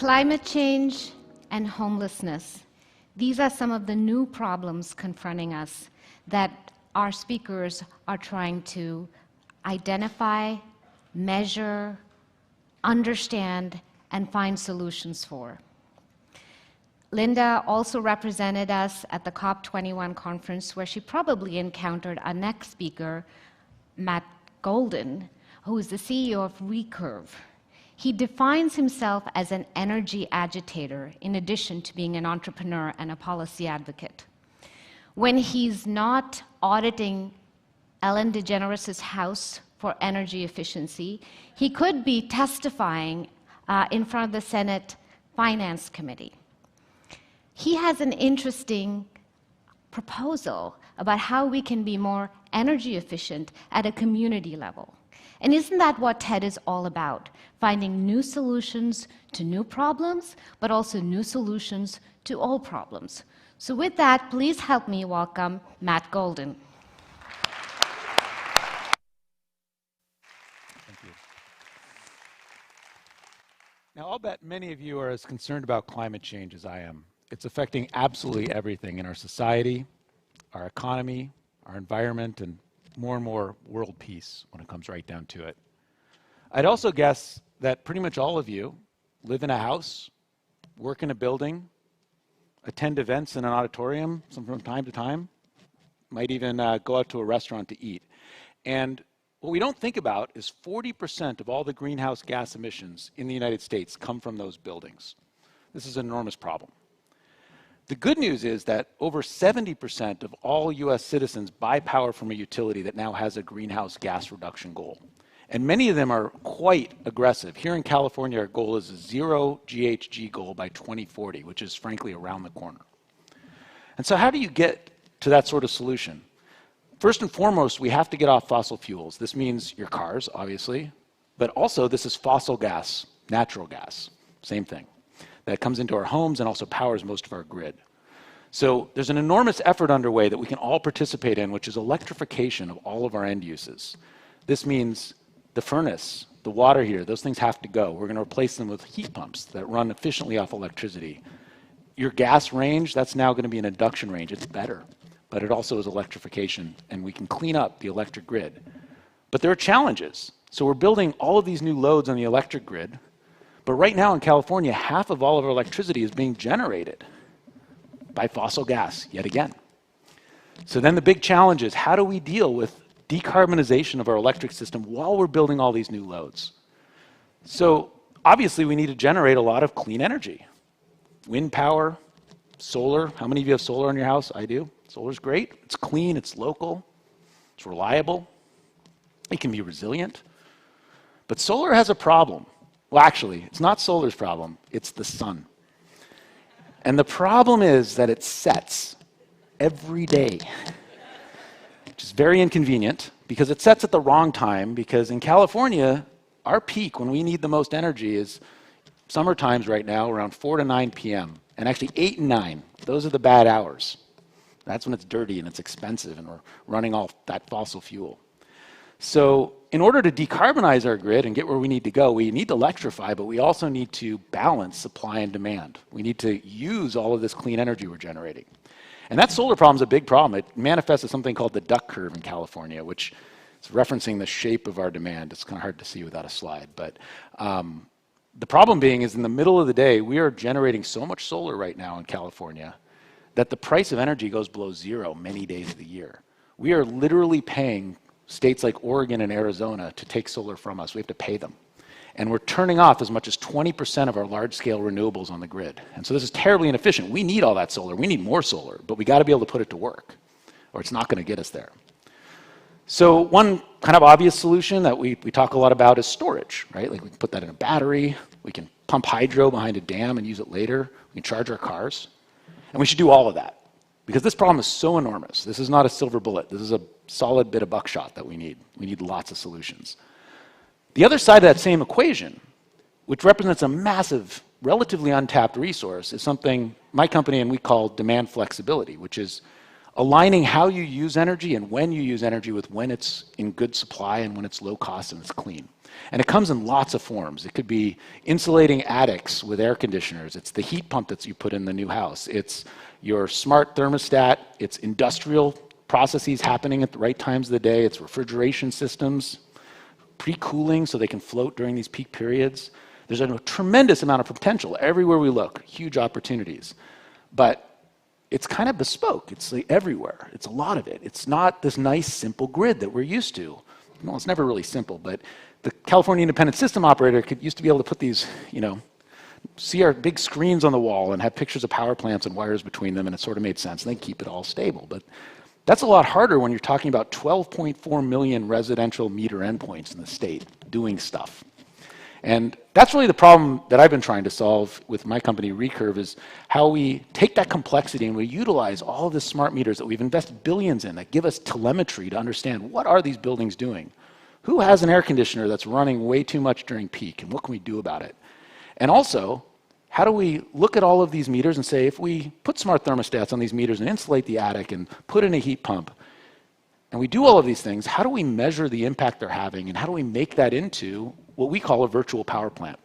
Climate change and homelessness. These are some of the new problems confronting us that our speakers are trying to identify, measure, understand, and find solutions for. Linda also represented us at the COP21 conference, where she probably encountered our next speaker, Matt Golden, who is the CEO of Recurve. He defines himself as an energy agitator, in addition to being an entrepreneur and a policy advocate. When he's not auditing Ellen DeGeneres' house for energy efficiency, he could be testifying in front of the Senate Finance Committee. He has an interesting proposal about how we can be more energy efficient at a community level. And isn't that what TED is all about? Finding new solutions to new problems, but also new solutions to old problems. So with that, please help me welcome Matt Golden. Thank you. Now, I'll bet many of you are as concerned about climate change as I am. It's affecting absolutely everything in our society, our economy, our environment, and more world peace when it comes right down to it. I'd also guess that pretty much all of you live in a house, work in a building, attend events in an auditorium from time to time, might even go out to a restaurant to eat. And what we don't think about is 40% of all the greenhouse gas emissions in the United States come from those buildings. This is an enormous problem. The good news is that over 70% of all US citizens buy power from a utility that now has a greenhouse gas reduction goal. And many of them are quite aggressive. Here in California, our goal is a 0 GHG goal by 2040, which is frankly around the corner. And so how do you get to that sort of solution? First and foremost, we have to get off fossil fuels. This means your cars, obviously, but also this is fossil gas, natural gas, same thing. That comes into our homes and also powers most of our grid. So there's an enormous effort underway that we can all participate in, which is electrification of all of our end uses. This means the furnace, the water heater, those things have to go. We're going to replace them with heat pumps that run efficiently off electricity. Your gas range, that's now going to be an induction range. It's better, but it also is electrification, and we can clean up the electric grid. But there are challenges. So we're building all of these new loads on the electric grid. But right now in California, half of all of our electricity is being generated by fossil gas, yet again. So then the big challenge is, how do we deal with decarbonization of our electric system while we're building all these new loads? So obviously we need to generate a lot of clean energy. Wind power, solar. How many of you have solar in your house? I do. Solar's great. It's clean, it's local, it's reliable, it can be resilient. But solar has a problem. Well, actually, it's not solar's problem, it's the sun. And the problem is that it sets every day, which is very inconvenient because it sets at the wrong time, because in California, our peak when we need the most energy is summer times right now around 4 to 9 p.m. and actually 8 and 9. Those are the bad hours. That's when it's dirty and it's expensive and we're running off that fossil fuel. So in order to decarbonize our grid and get where we need to go, we need to electrify, but we also need to balance supply and demand. We need to use all of this clean energy we're generating. And that solar problem is a big problem. It manifests as something called the duck curve in California, which is referencing the shape of our demand. It's kind of hard to see without a slide. But the problem being is in the middle of the day, we are generating so much solar right now in California that the price of energy goes below zero many days of the year. We are literally paying states like Oregon and Arizona to take solar from us. We have to pay them. And we're turning off as much as 20% of our large-scale renewables on the grid. And so this is terribly inefficient. We need all that solar. We need more solar, but we got to be able to put it to work, or it's not going to get us there. So one kind of obvious solution that we talk a lot about is storage, right? Like we can put that in a battery. We can pump hydro behind a dam and use it later. We can charge our cars. And we should do all of that, because this problem is so enormous. This is not a silver bullet. This is a solid bit of buckshot that we need. We need lots of solutions. The other side of that same equation, which represents a massive, relatively untapped resource, is something my company and we call demand flexibility, which is aligning how you use energy and when you use energy with when it's in good supply and when it's low cost and it's clean. And it comes in lots of forms. It could be insulating attics with air conditioners. It's the heat pump that you put in the new house. It's your smart thermostat. It's industrial processes happening at the right times of the day. It's refrigeration systems, pre-cooling so they can float during these peak periods. There's a tremendous amount of potential everywhere we look, huge opportunities. But it's kind of bespoke. It's like everywhere. It's a lot of it. It's not this nice, simple grid that we're used to. Well, it's never really simple, but the California Independent System Operator used to be able to put these, see our big screens on the wall and have pictures of power plants and wires between them, and it sort of made sense. And they keep it all stable. But that's a lot harder when you're talking about 12.4 million residential meter endpoints in the state doing stuff. And that's really the problem that I've been trying to solve with my company, Recurve, is how we take that complexity and we utilize all of the smart meters that we've invested billions in that give us telemetry to understand what are these buildings doing? Who has an air conditioner that's running way too much during peak, and what can we do about it? And also, how do we look at all of these meters and say, if we put smart thermostats on these meters and insulate the attic and put in a heat pump, and we do all of these things, how do we measure the impact they're having, and how do we make that into what we call a virtual power plant,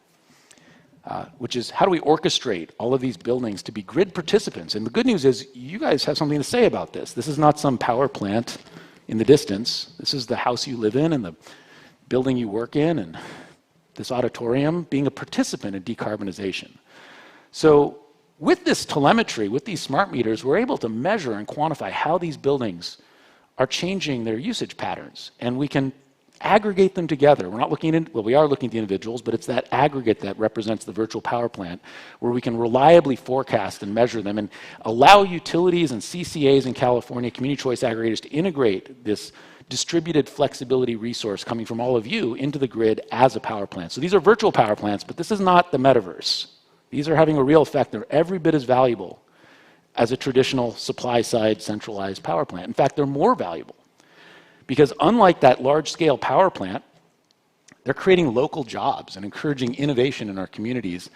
which is how do we orchestrate all of these buildings to be grid participants? And the good news is you guys have something to say about this. This is not some power plant in the distance. This is the house you live in and the building you work in and this auditorium being a participant in decarbonization. So with this telemetry, with these smart meters, we're able to measure and quantify how these buildings are changing their usage patterns, and we can aggregate them together. We're not looking at, well, we are looking at the individuals, but it's that aggregate that represents the virtual power plant where we can reliably forecast and measure them and allow utilities and CCAs in California, community choice aggregators, to integrate this distributed flexibility resource coming from all of you into the grid as a power plant. So these are virtual power plants, but this is not the metaverse. These are having a real effect. They're every bit as valuable as a traditional supply-side centralized power plant. In fact, they're more valuable. Because unlike that large-scale power plant, they're creating local jobs and encouraging innovation in our communities.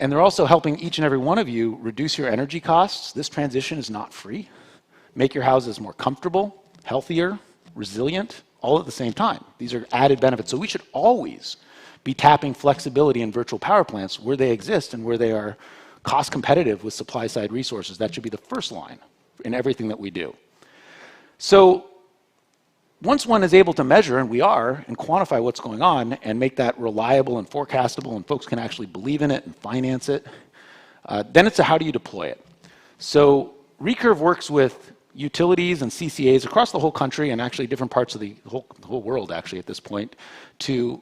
And they're also helping each and every one of you reduce your energy costs. This transition is not free. Make your houses more comfortable, healthier, resilient, all at the same time. These are added benefits. So we should always be tapping flexibility in virtual power plants where they exist and where they are cost competitive with supply-side resources. That should be the first line in everything that we do. So once one is able to measure, and we are, and quantify what's going on and make that reliable and forecastable and folks can actually believe in it and finance it, then it's a how do you deploy it. So Recurve works with utilities and CCAs across the whole country and actually different parts of the whole world actually at this point to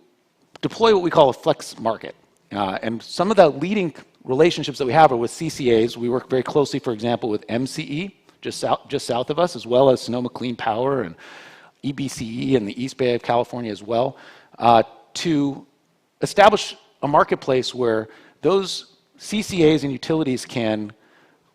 deploy what we call a flex market. And some of the leading relationships that we have are with CCAs. We work very closely, for example, with MCE, just south of us, as well as Sonoma Clean Power and EBCE in the East Bay of California as well, to establish a marketplace where those CCAs and utilities can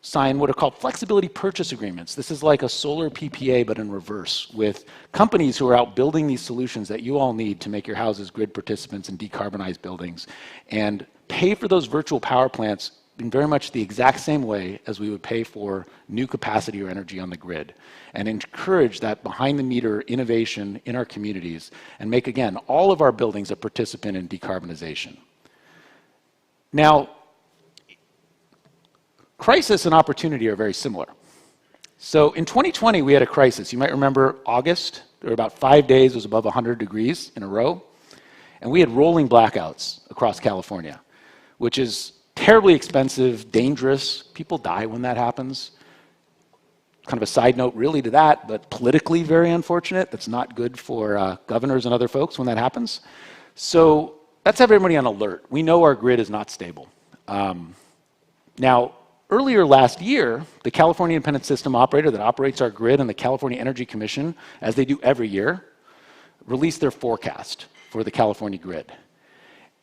sign what are called flexibility purchase agreements. This is like a solar PPA, but in reverse, with companies who are out building these solutions that you all need to make your houses grid participants and decarbonize buildings, and pay for those virtual power plants in very much the exact same way as we would pay for new capacity or energy on the grid, and encourage that behind-the-meter innovation in our communities and make, again, all of our buildings a participant in decarbonization. Now, crisis and opportunity are very similar. So in 2020, we had a crisis. You might remember August. There were about 5 days, it was above 100 degrees in a row. And we had rolling blackouts across California, which is terribly expensive, dangerous. People die when that happens. Kind of a side note really to that, but politically very unfortunate. That's not good for governors and other folks when that happens. So that's everybody on alert. We know our grid is not stable. Now, earlier last year, the California Independent System Operator that operates our grid and the California Energy Commission, as they do every year, released their forecast for the California grid.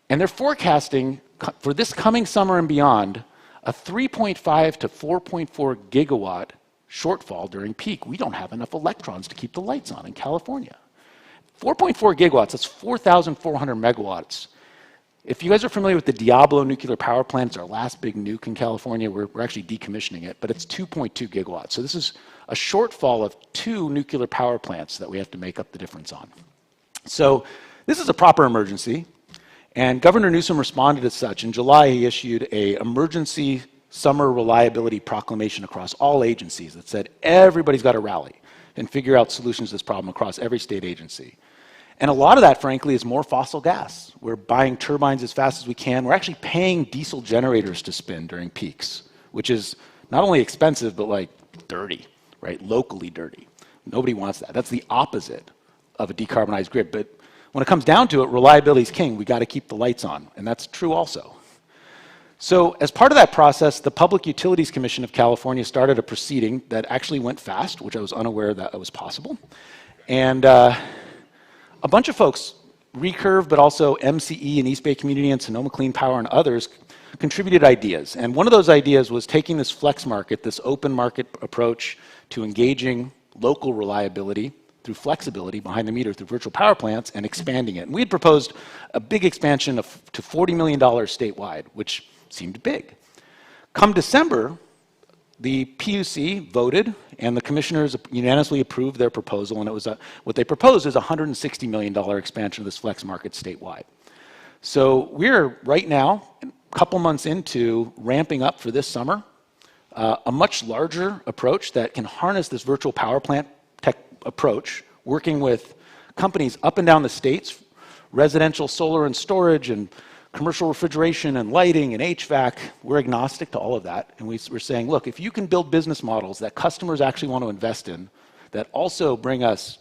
And they're forecasting for this coming summer and beyond a 3.5 to 4.4 gigawatt shortfall during peak. We don't have enough electrons to keep the lights on in California. 4.4 gigawatts, that's 4,400 megawatts. If you guys are familiar with the Diablo nuclear power plant, it's our last big nuke in California. We're actually decommissioning it, but it's 2.2 gigawatts. So this is a shortfall of 2 nuclear power plants that we have to make up the difference on. So this is a proper emergency, and Governor Newsom responded as such. In July, he issued an emergency summer reliability proclamation across all agencies that said everybody's got to rally and figure out solutions to this problem across every state agency. And a lot of that, frankly, is more fossil gas. We're buying turbines as fast as we can. We're actually paying diesel generators to spin during peaks, which is not only expensive, but like dirty, right? Locally dirty. Nobody wants that. That's the opposite of a decarbonized grid. But when it comes down to it, reliability is king. We got to keep the lights on, and that's true also. So as part of that process, the Public Utilities Commission of California started a proceeding that actually went fast, which I was unaware that was possible. And a bunch of folks, Recurve, but also MCE and East Bay Community and Sonoma Clean Power and others, contributed ideas. And one of those ideas was taking this flex market, this open market approach to engaging local reliability through flexibility behind the meter through virtual power plants and expanding it. And we had proposed a big expansion to $40 million statewide, which seemed big. Come December, the PUC voted, and the commissioners unanimously approved their proposal, and it was what they proposed is a $160 million expansion of this flex market statewide. So we're right now, a couple months into ramping up for this summer, a much larger approach that can harness this virtual power plant tech approach, working with companies up and down the states, residential solar and storage and commercial refrigeration and lighting and HVAC. We're agnostic to all of that. And we're saying, look, if you can build business models that customers actually want to invest in, that also bring us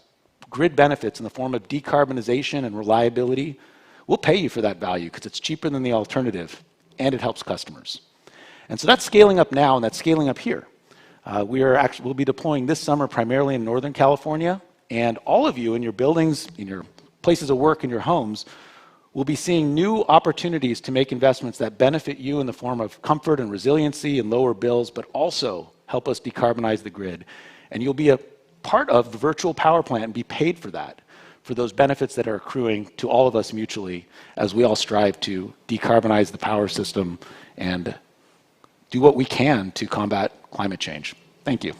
grid benefits in the form of decarbonization and reliability, we'll pay you for that value because it's cheaper than the alternative and it helps customers. And so that's scaling up now, and that's scaling up here. We'll be deploying this summer primarily in Northern California, and all of you in your buildings, in your places of work, in your homes, we'll be seeing new opportunities to make investments that benefit you in the form of comfort and resiliency and lower bills, but also help us decarbonize the grid. And you'll be a part of the virtual power plant and be paid for that, for those benefits that are accruing to all of us mutually as we all strive to decarbonize the power system and do what we can to combat climate change. Thank you.